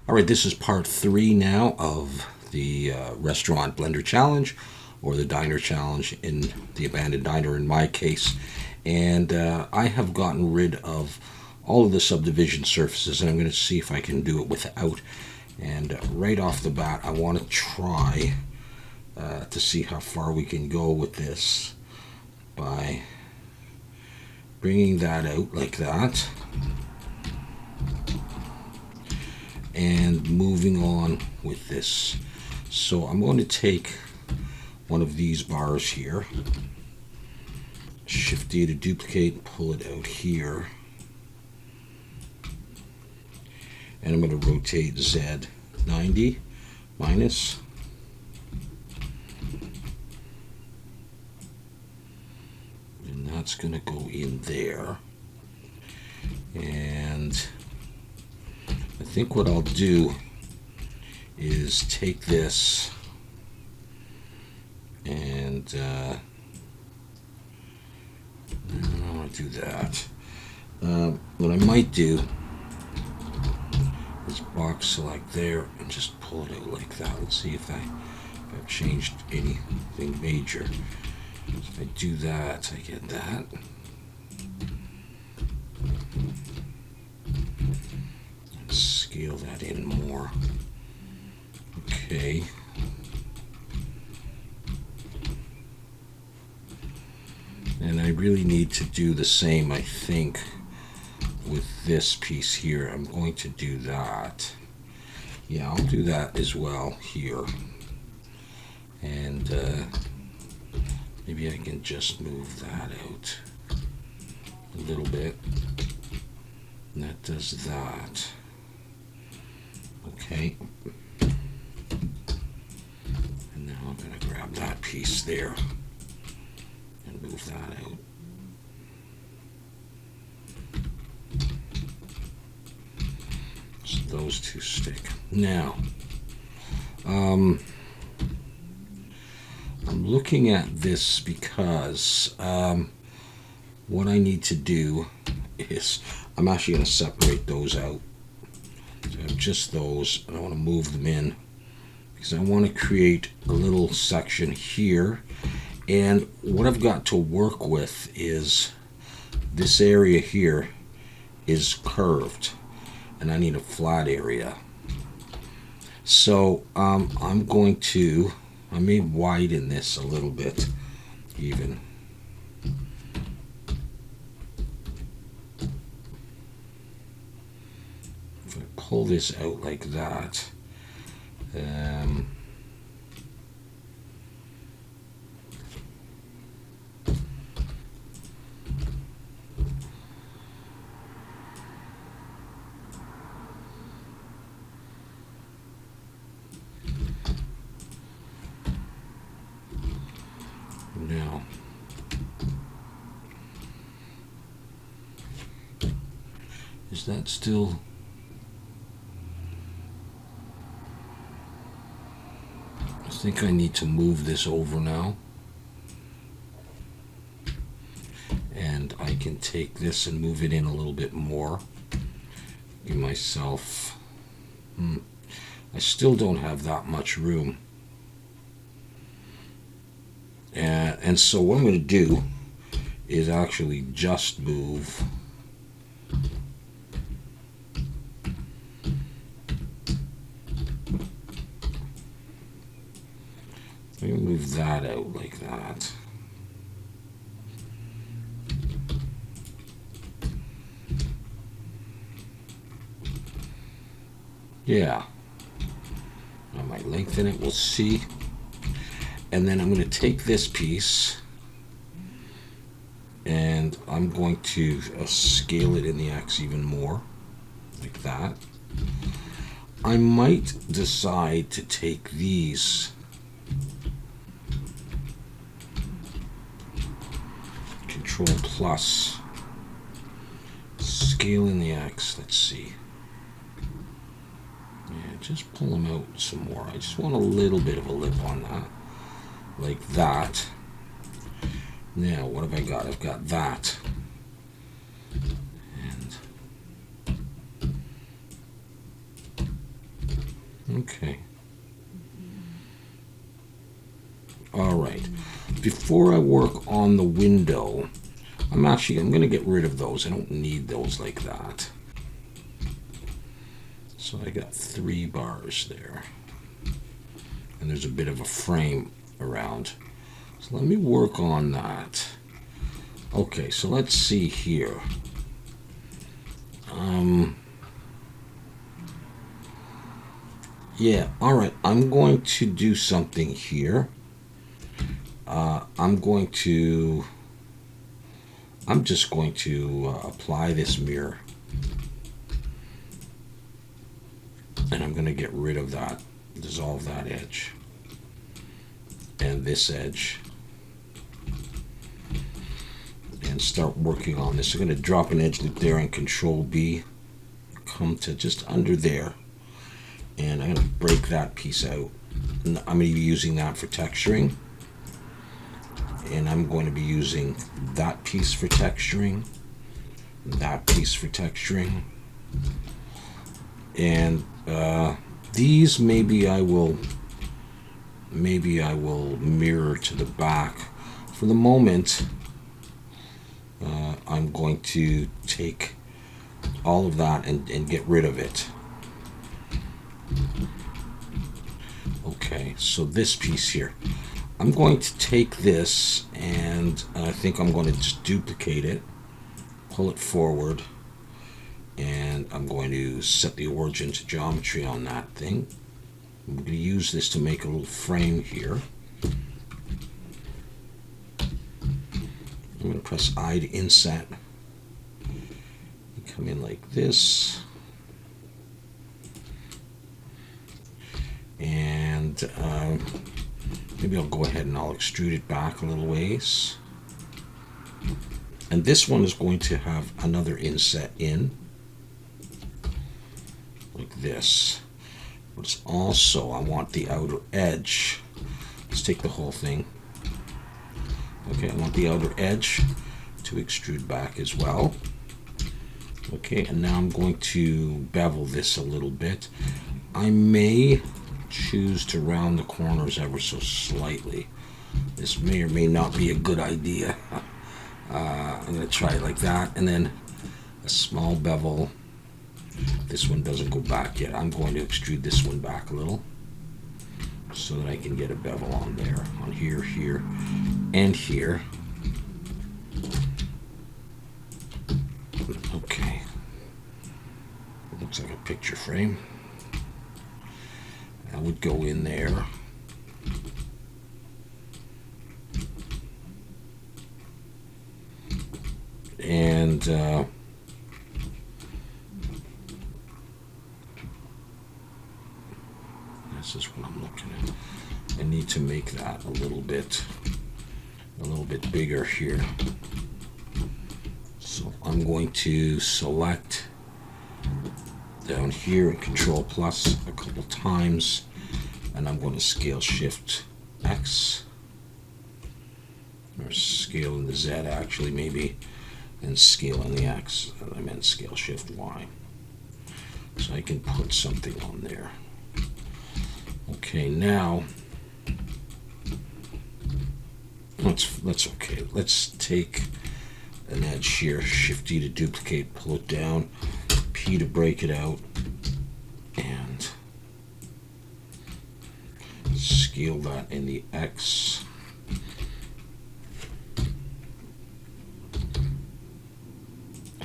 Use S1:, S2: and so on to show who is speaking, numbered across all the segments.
S1: All right, this is part 3 now of the Restaurant Blender Challenge, or the Diner Challenge in the Abandoned Diner in my case. And I have gotten rid of all of the subdivision surfaces, and I'm going to see if I can do it without. And right off the bat, I want to try to see how far we can go with this by bringing that out like that and moving on with this. So I'm going to take one of these bars here, Shift D to duplicate and pull it out here, and I'm going to rotate Z 90 minus, and that's going to go in there. And I think what I'll do is take this and I don't want to do that. What I might do is box select there and just pull it out like that. Let's see if I've changed anything major. If I do that, I get that. Scale that in more. Okay. And I really need to do the same, I think, with this piece here. I'm going to do that. Yeah, I'll do that as well here. And maybe I can just move that out a little bit. And that does that. Okay. And now I'm going to grab that piece there and move that out. So those two stick. Now, I'm looking at this because what I need to do is I'm actually going to separate those out. So I have just those, and I want to move them in because I want to create a little section here. And what I've got to work with is this area here is curved, and I need a flat area. So I'm going to, I may widen this a little bit even. If I pull this out like that, now is that still? I think I need to move this over now, and I can take this and move it in a little bit more. Give myself, I still don't have that much room. And so what I'm going to do is actually just move I'm going to move that out like that. Yeah. I might lengthen it, we'll see. And then I'm going to take this piece and I'm going to scale it in the X even more, like that. I might decide to take these, Control plus, scale in the X, let's see. Yeah, just pull them out some more. I just want a little bit of a lip on that, like that. Now, what have I got? I've got that. And Okay. All right. Before I work on the window, I'm going to get rid of those. I don't need those like that. So I got 3 bars there. And there's a bit of a frame around. So let me work on that. Okay, so let's see here. Yeah, all right. I'm going to do something here. I'm just going to apply this mirror. And I'm going to get rid of that, dissolve that edge. And this edge. And start working on this. I'm going to drop an edge loop there and Control B. Come to just under there. And I'm going to break that piece out. And I'm going to be using that for texturing. And I'm going to be using that piece for texturing. That piece for texturing. And these maybe I will mirror to the back. For the moment, I'm going to take all of that and get rid of it. Okay, so this piece here. I'm going to take this and I think I'm going to just duplicate it, pull it forward, and I'm going to set the origin to geometry on that thing. I'm going to use this to make a little frame here. I'm going to press I to inset. Come in like this. And maybe I'll go ahead and I'll extrude it back a little ways. And this one is going to have another inset in, like this. But it's also, I want the outer edge. Let's take the whole thing. Okay, I want the outer edge to extrude back as well. Okay, and now I'm going to bevel this a little bit. I may choose to round the corners ever so slightly. This may or may not be a good idea. I'm going to try it like that, and then a small bevel. This one doesn't go back yet. I'm going to extrude this one back a little so that I can get a bevel on there, on here, here, and here. Okay. It looks like a picture frame. That would go in there. And this is what I'm looking at. I need to make that a little bit bigger here. So I'm going to select down here and Control plus a couple times, and I'm going to scale Shift X, or scale in the Z actually maybe, and scale in the X. I meant scale Shift Y. So I can put something on there. Okay, now that's okay. Let's take an edge here, Shift D to duplicate, pull it down, P to break it out, and scale that in the X.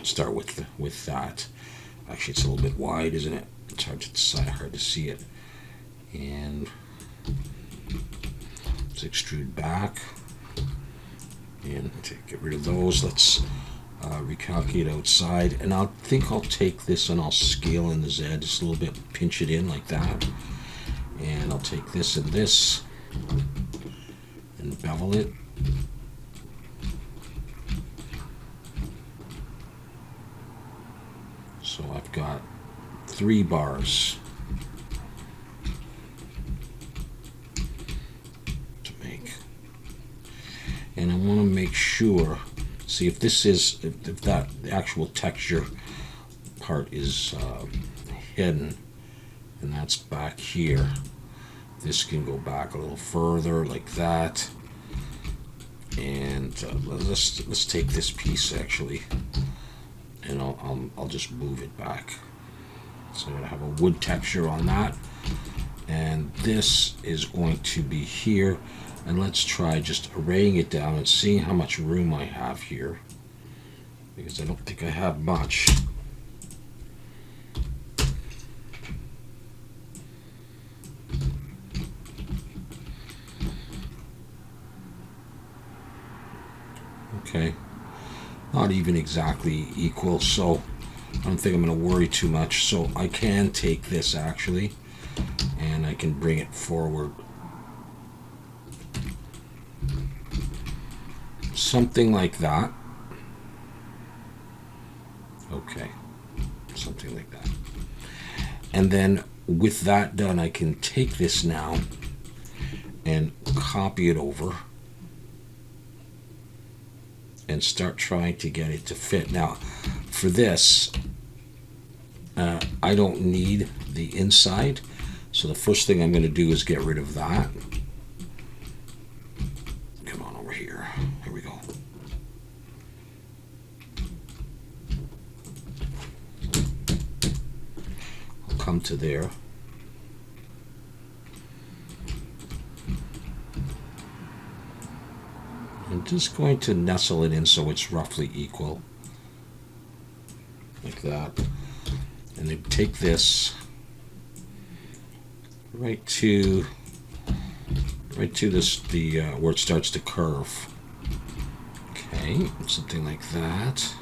S1: Start with that. Actually, it's a little bit wide, isn't it? It's hard to decide, hard to see it. And let's extrude back and get rid of those. Let's recalculate outside, and I think I'll take this and I'll scale in the Z just a little bit, pinch it in like that, and I'll take this and this and bevel it. So I've got 3 bars to make, and I want to make sure, see if this is, if that the actual texture part is hidden, and that's back here. This can go back a little further like that. And let's take this piece actually, and I'll just move it back. So I'm going to have a wood texture on that, and this is going to be here. And let's try just arraying it down and seeing how much room I have here, because I don't think I have much. Okay, not even exactly equal, so I don't think I'm going to worry too much. So I can take this actually, and I can bring it forward. Something like that. Okay, something like that. And then with that done, I can take this now and copy it over and start trying to get it to fit. Now, for this, I don't need the inside, so the first thing I'm going to do is get rid of that. Come on over here. Here we go. I'll come to there. I'm just going to nestle it in so it's roughly equal, like that. And then take this right to this where it starts to curve. Okay, something like that.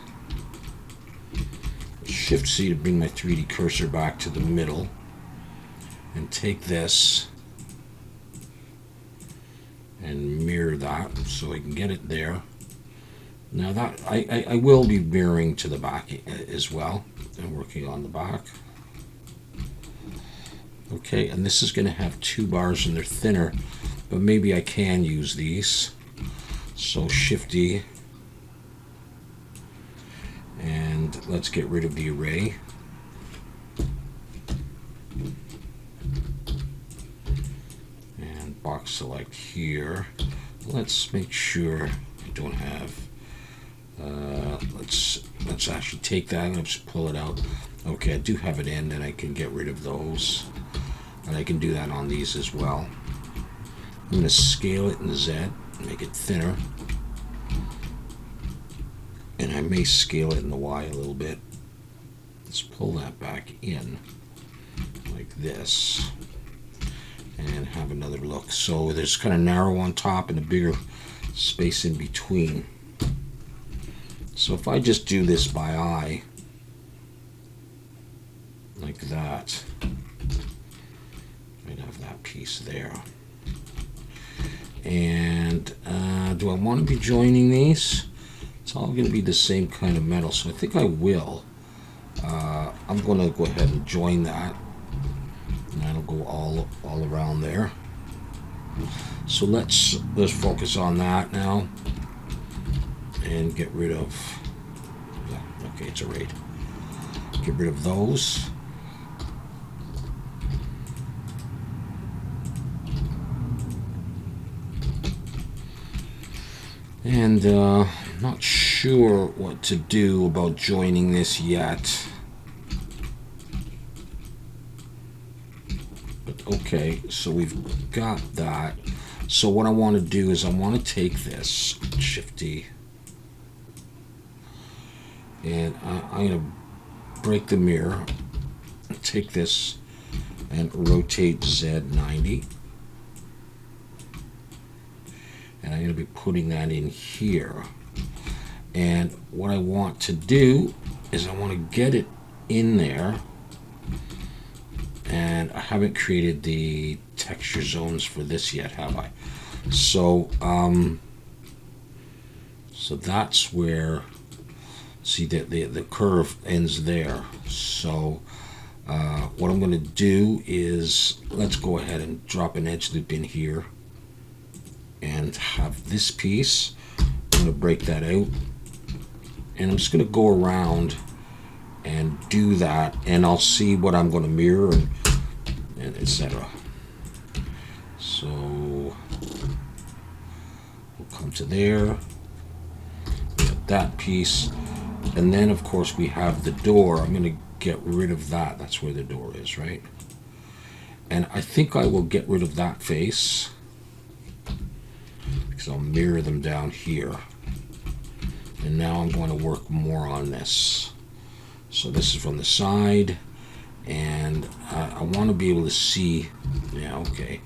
S1: Shift C to bring my 3D cursor back to the middle, and take this and mirror that so I can get it there. Now that I will be mirroring to the back as well, and working on the back. Okay, and this is going to have 2 bars and they're thinner, but maybe I can use these. So Shift D, and let's get rid of the array. Box select here. Let's make sure I don't have. Let's actually take that and just pull it out. Okay, I do have it in, and I can get rid of those, and I can do that on these as well. I'm going to scale it in Z, make it thinner, and I may scale it in the Y a little bit. Let's pull that back in like this. And have another look. So there's kind of narrow on top and a bigger space in between. So if I just do this by eye, like that, I'd have that piece there. And do I want to be joining these? It's all going to be the same kind of metal, so I think I will. I'm going to go ahead and join that. And that'll go all around there. So let's focus on that now and get rid of. Yeah, okay, it's arrayed. Get rid of those. And not sure what to do about joining this yet. Okay, so we've got that. So what I want to do is I want to take this, Shift D, and I'm going to break the mirror, take this and rotate Z 90. And I'm going to be putting that in here. And what I want to do is I want to get it in there. And I haven't created the texture zones for this yet, have I? So, so that's where, see that the curve ends there. So what I'm going to do is, let's go ahead and drop an edge loop in here and have this piece. I'm going to break that out, and I'm just going to go around and do that, and I'll see what I'm going to mirror, and and etc. So we'll come to there, we have that piece, and then of course we have the door. I'm going to get rid of that. That's where the door is, right? And I think I will get rid of that face because I'll mirror them down here. And now I'm going to work more on this. So this is from the side, and I want to be able to see. Yeah, okay.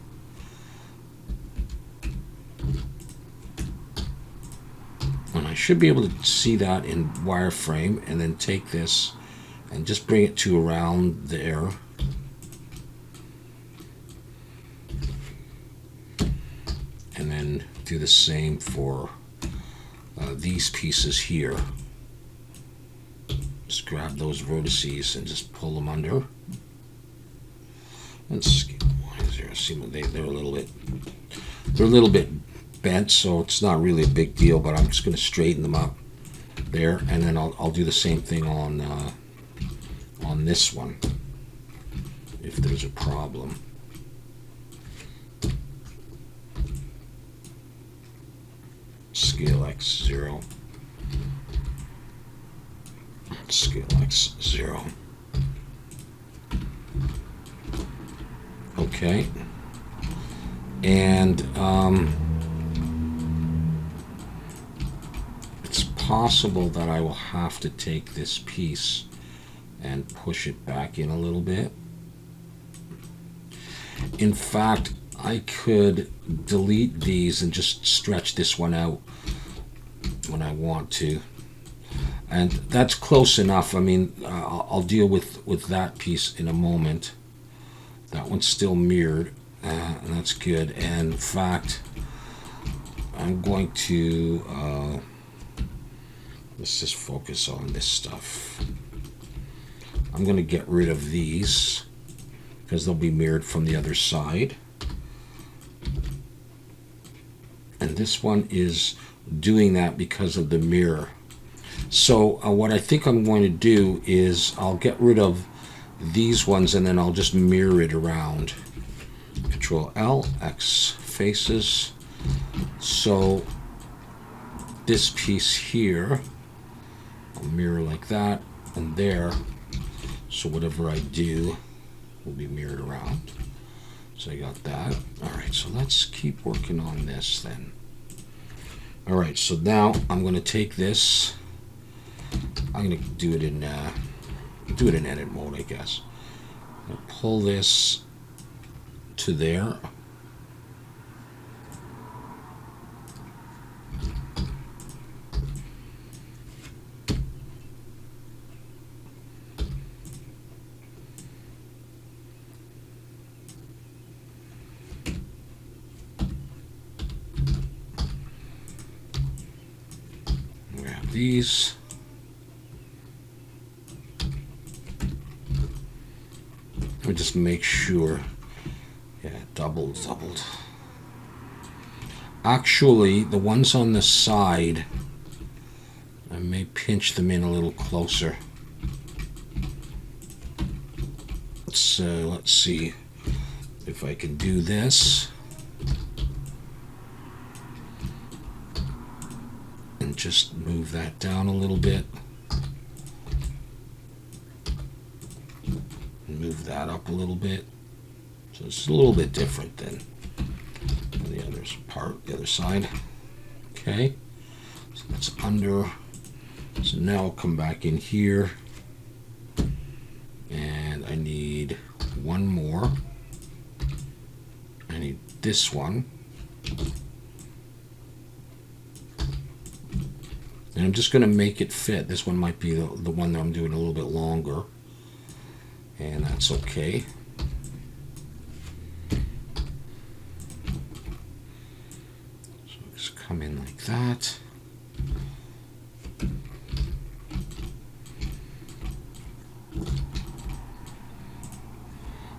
S1: And I should be able to see that in wireframe, and then take this and just bring it to around there. And then do the same for these pieces here. Just grab those vertices and just pull them under. And see, they're a little bit bent, so it's not really a big deal. But I'm just going to straighten them up there, and then I'll do the same thing on this one if there's a problem. Scale X 0. Scale X 0. Okay. And it's possible that I will have to take this piece and push it back in a little bit. In fact, I could delete these and just stretch this one out when I want to. And that's close enough. I mean, I'll deal with that piece in a moment. That one's still mirrored, and that's good. And in fact, I'm going to, let's just focus on this stuff. I'm going to get rid of these because they'll be mirrored from the other side. And this one is doing that because of the mirror. So what I think I'm going to do is I'll get rid of these ones, and then I'll just mirror it around. Control L, X faces. So this piece here, I'll mirror like that, and there. So whatever I do will be mirrored around. So I got that. All right, so let's keep working on this then. All right, so now I'm going to take this. I'm going to do it in edit mode, I guess. I'm going to pull this to there. Grab these. Let me just make sure. Yeah, doubled. Actually, the ones on the side, I may pinch them in a little closer. So let's see if I can do this. And just move that down a little bit. Move that up a little bit. So it's a little bit different than the other side. Okay. So that's under. So now I'll come back in here. And I need one more. I need this one. And I'm just going to make it fit. This one might be the one that I'm doing a little bit longer. And that's okay. So just come in like that.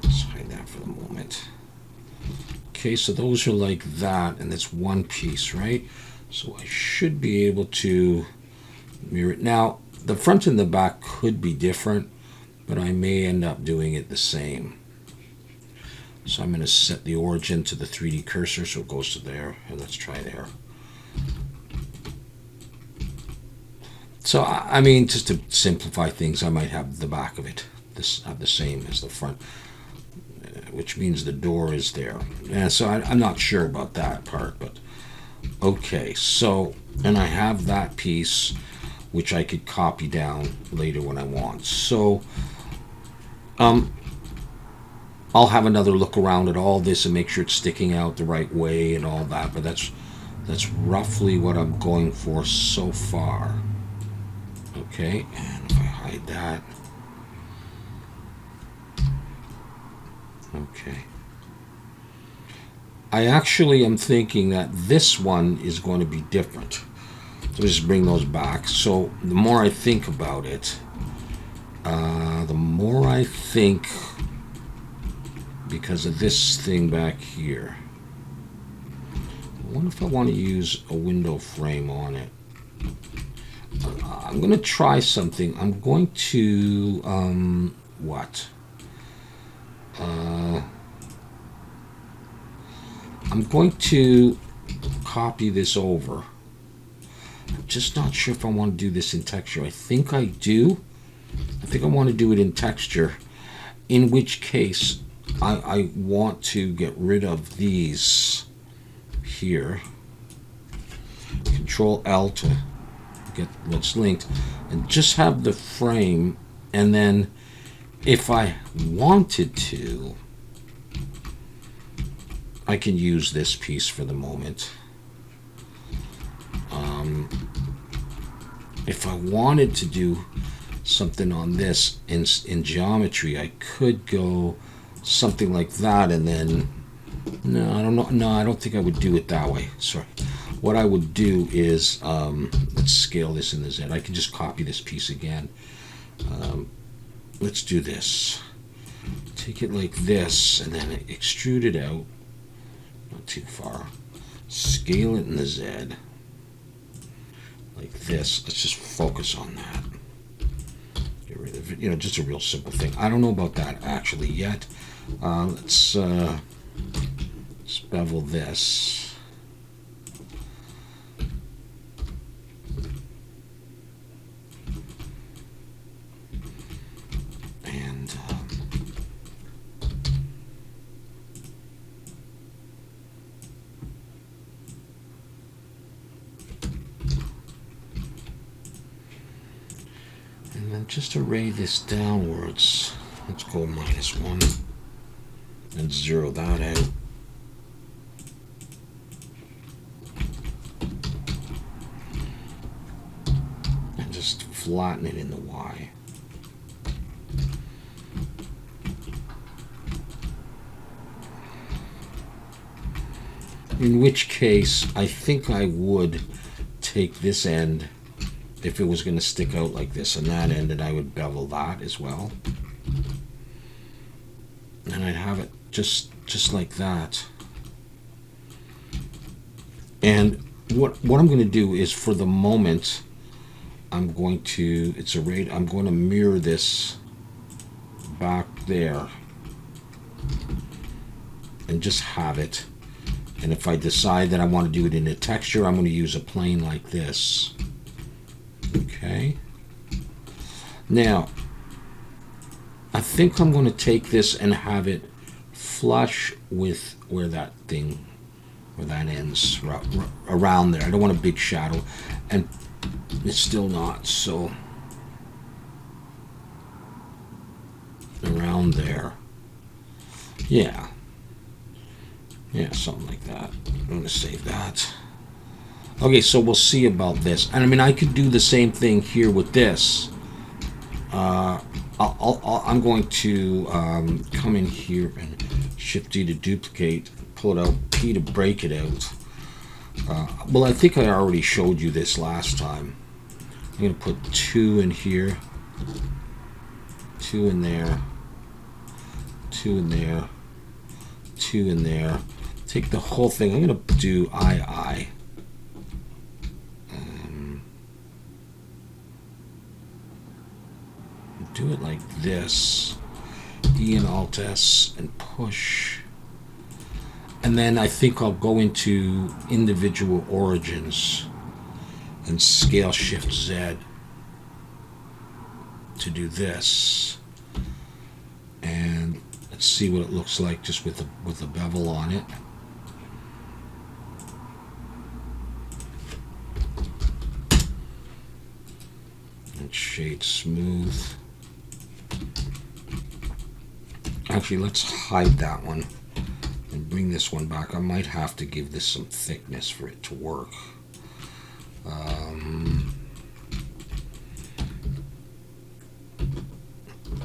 S1: Let's hide that for the moment. Okay, so those are like that, and it's one piece, right? So I should be able to mirror it. Now, the front and the back could be different, but I may end up doing it the same. So I'm going to set the origin to the 3D cursor so it goes to there, and let's try there. So I mean, just to simplify things, I might have the back of it have the same as the front, which means the door is there. And so I'm not sure about that part, but okay. So, and I have that piece, which I could copy down later when I want. So, I'll have another look around at all this and make sure it's sticking out the right way and all that. But that's roughly what I'm going for so far. Okay, and if I hide that, okay. I actually am thinking that this one is going to be different. So just bring those back. So the more I think about it, the more I think, because of this thing back here, I wonder if I want to use a window frame on it. I'm going to try something. I'm going to, what? I'm going to copy this over. I'm just not sure if I want to do this in texture. I think I do. I think I want to do it in texture, in which case I want to get rid of these here. Control L to get what's linked, and just have the frame, and then if I wanted to, I can use this piece for the moment. If I wanted to do something on this in geometry, I could go something like that, and then no, I don't know. No, I don't think I would do it that way. Sorry. What I would do is, let's scale this in the Z. I can just copy this piece again. Let's do this. Take it like this, and then extrude it out. Not too far. Scale it in the Z. Like this. Let's just focus on that. Get rid of it. You know, just a real simple thing. I don't know about that actually yet. Let's bevel this. And then just array this downwards. Let's go -1 and zero that out. And just flatten it in the Y. In which case, I think I would take this end, if it was going to stick out like this, and that end, and I would bevel that as well. And I'd have it just like that. And what I'm going to do is, for the moment, I'm going to, it's arrayed, I'm going to mirror this back there and just have it. And if I decide that I want to do it in a texture, I'm going to use a plane like this. Okay. Now, I think I'm going to take this and have it flush with where that ends, around there. I don't want a big shadow, and it's still not, so around there. Yeah, something like that. I'm going to save that. Okay, so we'll see about this. And I mean, I could do the same thing here with this. I'm going to come in here and Shift D to duplicate, pull it out, P to break it out. Well, I think I already showed you this last time. I'm going to put 2 in here, 2 in there, 2 in there, 2 in there. Take the whole thing. I'm going to do II. Do it like this. E and Alt S and push. And then I think I'll go into individual origins and scale shift Z to do this. And let's see what it looks like just with the bevel on it. And shade smooth. Actually, let's hide that one and bring this one back. I might have to give this some thickness for it to work.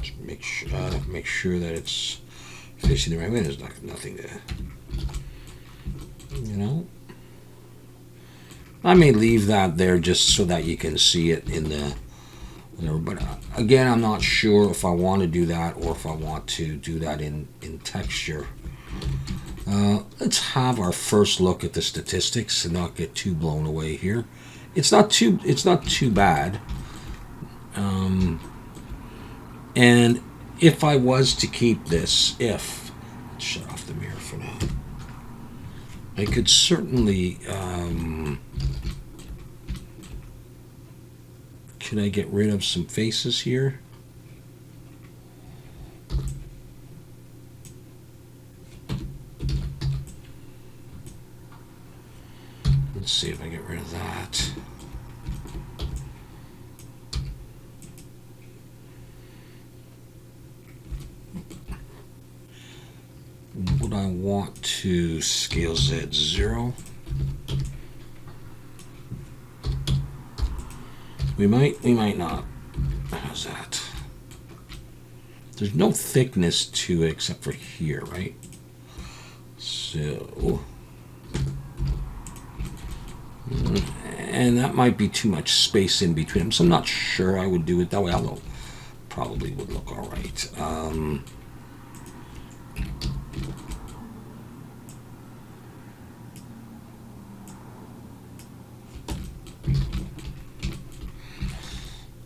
S1: Just make sure that it's facing the right way. There's nothing to, you know. I may leave that there just so that you can see it in the whatever. But again, I'm not sure if I want to do that or if I want to do that in texture. Let's have our first look at the statistics and not get too blown away here. It's not too bad. And if I was to keep this, let's shut off the mirror for now. I could certainly, can I get rid of some faces here? Let's see if I get rid of that. Would I want to scale Z 0? We might not. How's that? There's no thickness to it except for here, right? So, and that might be too much space in between them, so I'm not sure I would do it that way, although probably would look all right.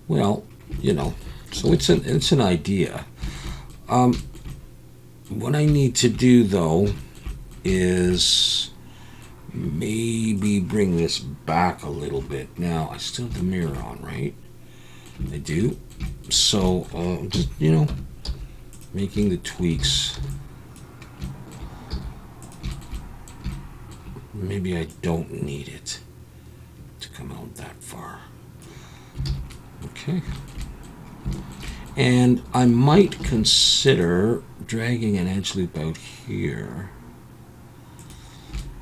S1: Well, you know, so it's an idea. What I need to do though is maybe bring this back a little bit. Now I still have the mirror on, right? I do. So just, you know, making the tweaks. Maybe I don't need it to come out that far. Okay. And I might consider dragging an edge loop out here.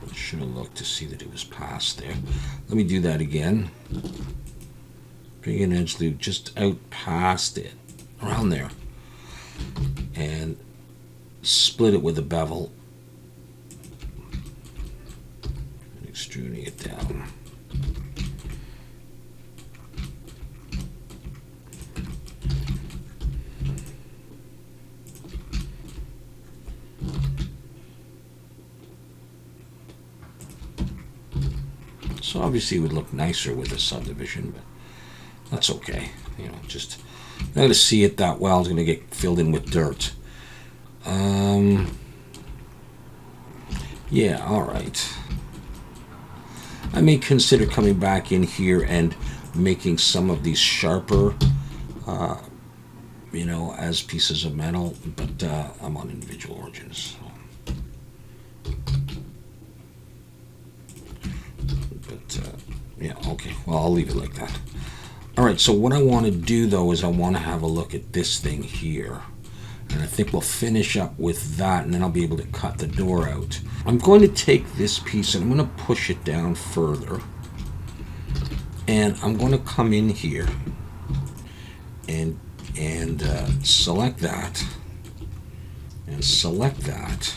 S1: I should have looked to see that it was past there. Let me do that again. Bring an edge loop just out past it, around there. And split it with a bevel. And extruding it down. So obviously it would look nicer with a subdivision, but that's okay. You know, just not going to see it that well. It's going to get filled in with dirt. Yeah, all right. I may consider coming back in here and making some of these sharper, you know, as pieces of metal, but I'm on individual origins. So. Yeah, okay, well, I'll leave it like that. All right, so what I want to do, though, is I want to have a look at this thing here. And I think we'll finish up with that, and then I'll be able to cut the door out. I'm going to take this piece, and I'm going to push it down further. And I'm going to come in here and select that. And select that.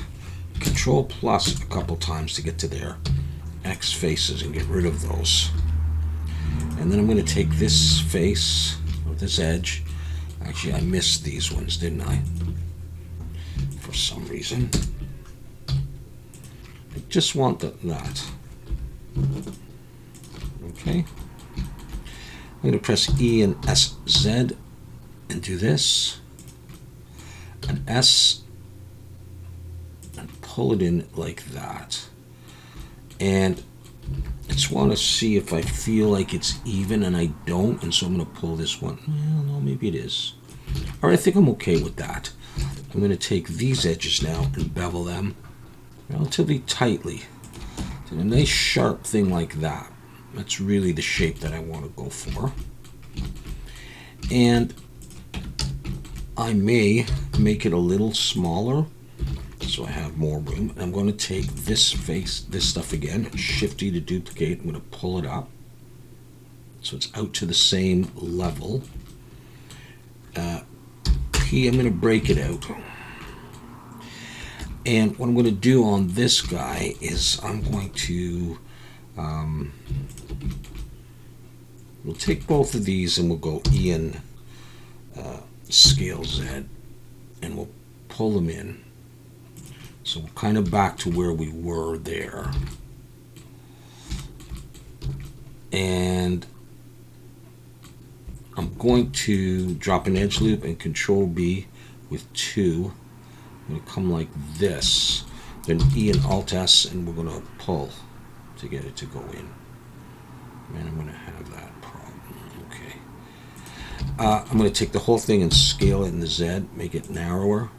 S1: Control plus a couple times to get to there. X faces and get rid of those. And then I'm going to take this face, or this edge. Actually, I missed these ones, didn't I? For some reason. I just want that. Okay. I'm going to press E and SZ and do this. And S and pull it in like that. And I just want to see if I feel like it's even, and I don't, and so I'm going to pull this one. Well, no, maybe it is. All right, I think I'm okay with that. I'm going to take these edges now and bevel them relatively tightly. So a nice sharp thing like that. That's really the shape that I want to go for. And I may make it a little smaller so I have more room. I'm going to take this stuff again, Shift E to duplicate. I'm going to pull it up so it's out to the same level. P, I'm going to break it out. And what I'm going to do on this guy is I'm going to, we'll take both of these and we'll go E and scale Z, and we'll pull them in. So we're kind of back to where we were there. And I'm going to drop an edge loop and Control B with 2. I'm going to come like this, then E and Alt S, and we're going to pull to get it to go in. And I'm going to have that problem. Okay. I'm going to take the whole thing and scale it in the Z, make it narrower,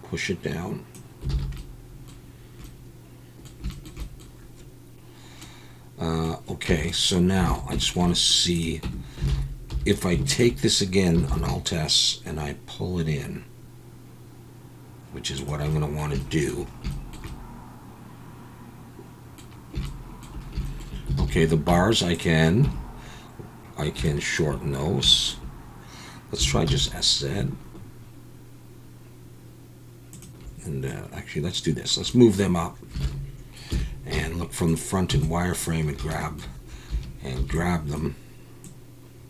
S1: push it down. Okay, so now I just want to see if I take this again on Alt S and I pull it in, which is what I'm going to want to do. Okay, the bars I can shorten those. Let's try just SZ. And actually, let's do this. Let's move them up and look from the front and wireframe and grab them,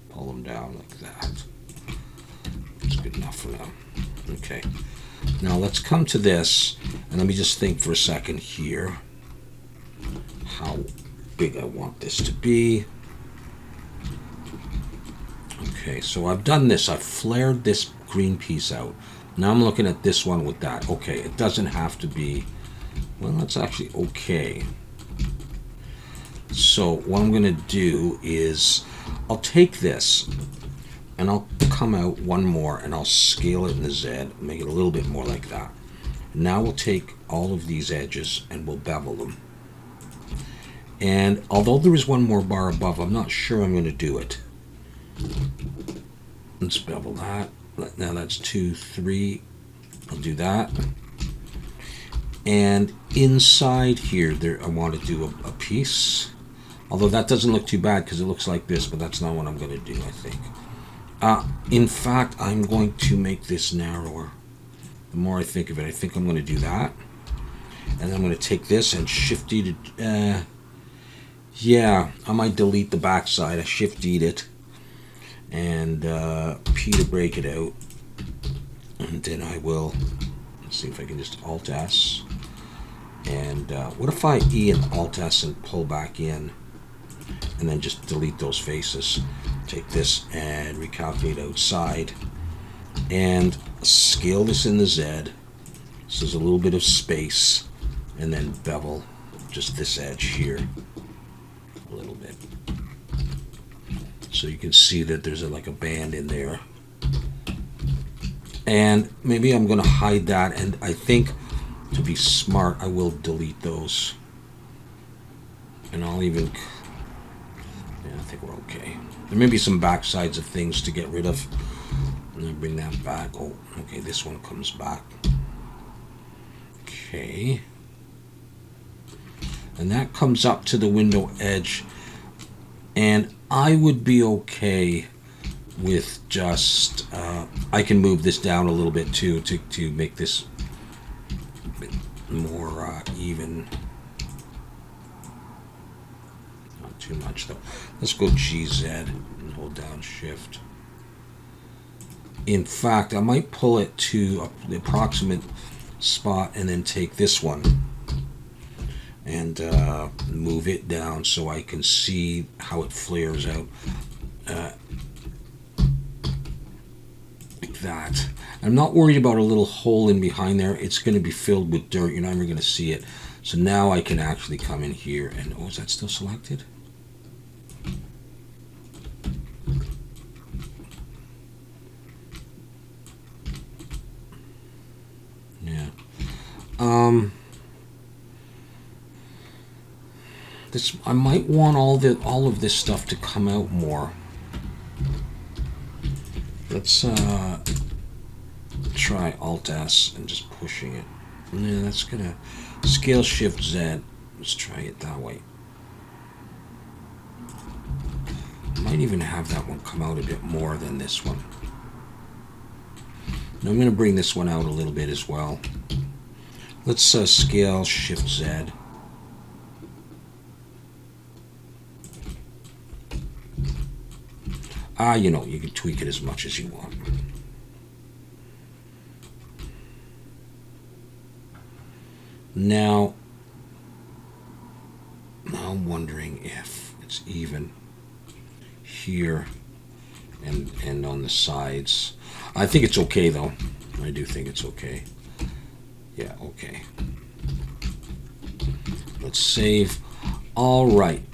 S1: pull them down like that. That's good enough for now. Okay. Now let's come to this, and let me just think for a second here how big I want this to be. Okay, so I've done this. I've flared this green piece out. Now I'm looking at this one with that. Okay, it doesn't have to be, well, that's actually okay. So what I'm going to do is I'll take this and I'll come out one more and I'll scale it in the Z, make it a little bit more like that. Now we'll take all of these edges and we'll bevel them. And although there is one more bar above, I'm not sure I'm going to do it. Let's bevel that. Now that's 2, 3. I'll do that. And inside here, I want to do a piece. Although that doesn't look too bad because it looks like this, but that's not what I'm going to do, I think. In fact, I'm going to make this narrower. The more I think of it, I think I'm going to do that. And then I'm going to take this and Shift D to... yeah, I might delete the back side. I Shift D'd it. And P to break it out. And then I will... Let's see if I can just Alt S. And what if I E and Alt S and pull back in? And then just delete those faces. Take this and recalculate outside. And scale this in the Z. So there's a little bit of space. And then bevel just this edge here a little bit. So you can see that there's like a band in there. And maybe I'm going to hide that. And I think to be smart, I will delete those. And I'll even... yeah, I think we're okay. There may be some back sides of things to get rid of. And then bring that back. Oh, okay, this one comes back. Okay. And that comes up to the window edge. And I would be okay with just, I can move this down a little bit too to make this a bit more even. Not too much though. Let's go GZ and hold down Shift. In fact, I might pull it to the approximate spot and then take this one and move it down so I can see how it flares out. like that. I'm not worried about a little hole in behind there. It's going to be filled with dirt. You're never going to see it. So now I can actually come in here and, oh, is that still selected? Yeah. This, I might want all of this stuff to come out more. Let's try Alt S and just pushing it. Yeah, that's gonna scale Shift Z. Let's try it that way. Might even have that one come out a bit more than this one. Now I'm gonna bring this one out a little bit as well. Let's scale Shift Z. You know, you can tweak it as much as you want. Now I'm wondering if it's even here and on the sides. I think it's okay though. I do think it's okay. Yeah, okay. Let's save. All right.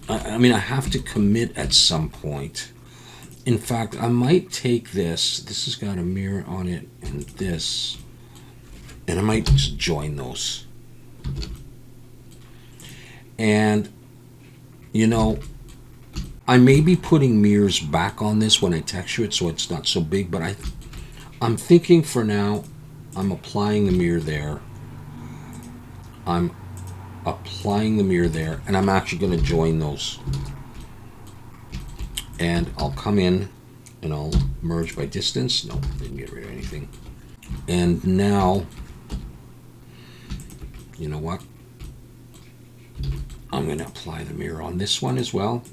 S1: I mean, I have to commit at some point. In fact, I might take this. This has got a mirror on it and this. And I might just join those. And, you know, I may be putting mirrors back on this when I texture it so it's not so big, but I'm thinking for now, I'm applying the mirror there. I'm applying the mirror there, and I'm actually going to join those. And I'll come in and I'll merge by distance. No, didn't get rid of anything. And now, you know what? I'm going to apply the mirror on this one as well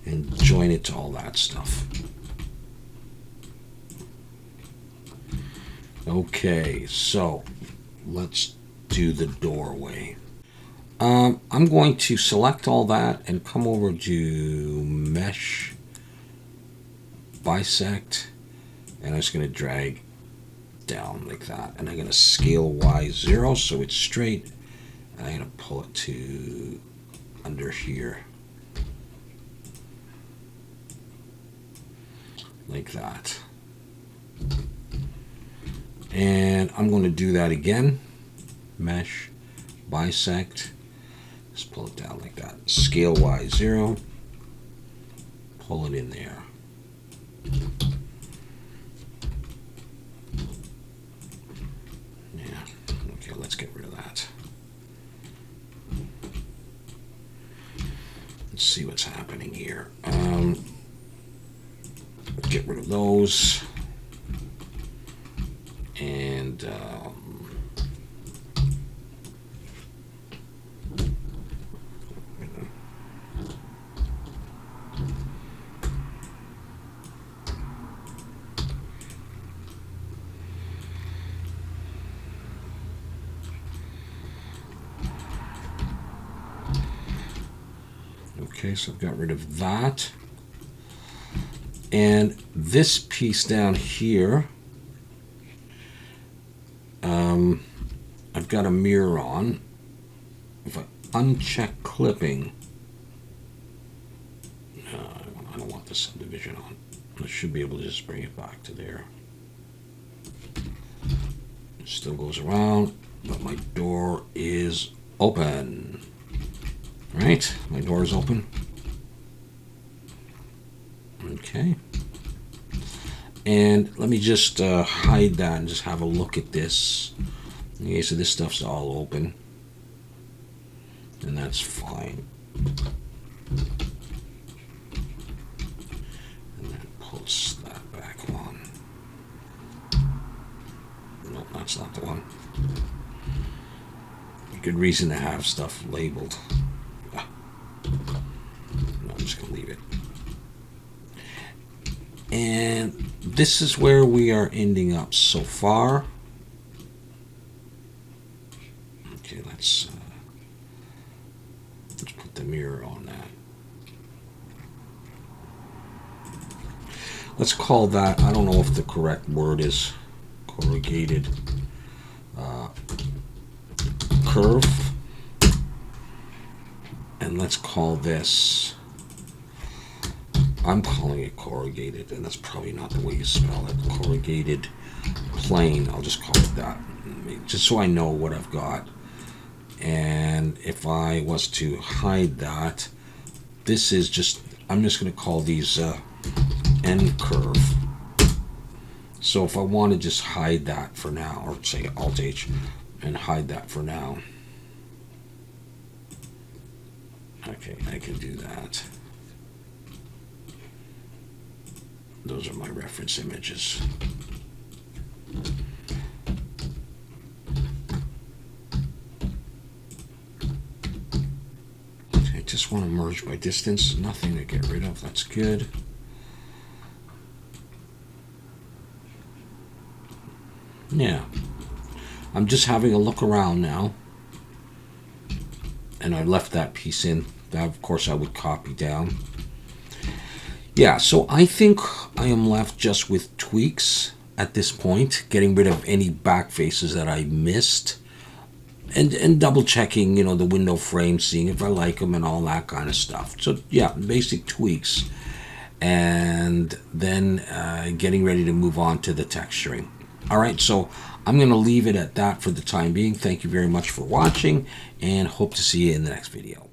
S1: and join it to all that stuff. Okay, so let's do the doorway. I'm going to select all that and come over to Mesh, Bisect, and I'm just going to drag down like that. And I'm going to scale Y0 so it's straight. And I'm going to pull it to under here. Like that. And I'm going to do that again. Mesh, Bisect. Just pull it down like that. Scale Y0. Pull it in there. Yeah. Okay, let's get rid of that. Let's see what's happening here. Get rid of those. And okay, so I've got rid of that. And this piece down here, I've got a mirror on. If I uncheck clipping, I don't want the subdivision on. I should be able to just bring it back to there. It still goes around, but my door is open. Right? My door is open. Okay. And let me just hide that and just have a look at this. Okay, so this stuff's all open. And that's fine. And then pulse that back on. Nope, that's not the one. Good reason to have stuff labeled. No, I'm just going to leave it. And this is where we are ending up so far. Okay, let's put the mirror on that. let's call that, I don't know if the correct word is corrugated curve. And let's call this, I'm calling it corrugated, and that's probably not the way you spell it. Corrugated plane, I'll just call it that, just so I know what I've got. And if I was to hide that, this is just, I'm just going to call these end curve. So if I want to just hide that for now, or say Alt H and hide that for now. Okay, I can do that. Those are my reference images. Okay, I just want to merge by distance. Nothing to get rid of. That's good. Yeah. I'm just having a look around now. And I left that piece in. That, of course, I would copy down. Yeah, so I think I am left just with tweaks at this point, getting rid of any back faces that I missed, and double checking, you know, the window frame, seeing if I like them and all that kind of stuff. So yeah, basic tweaks, and then getting ready to move on to the texturing. All right, so I'm going to leave it at that for the time being. Thank you very much for watching, and hope to see you in the next video.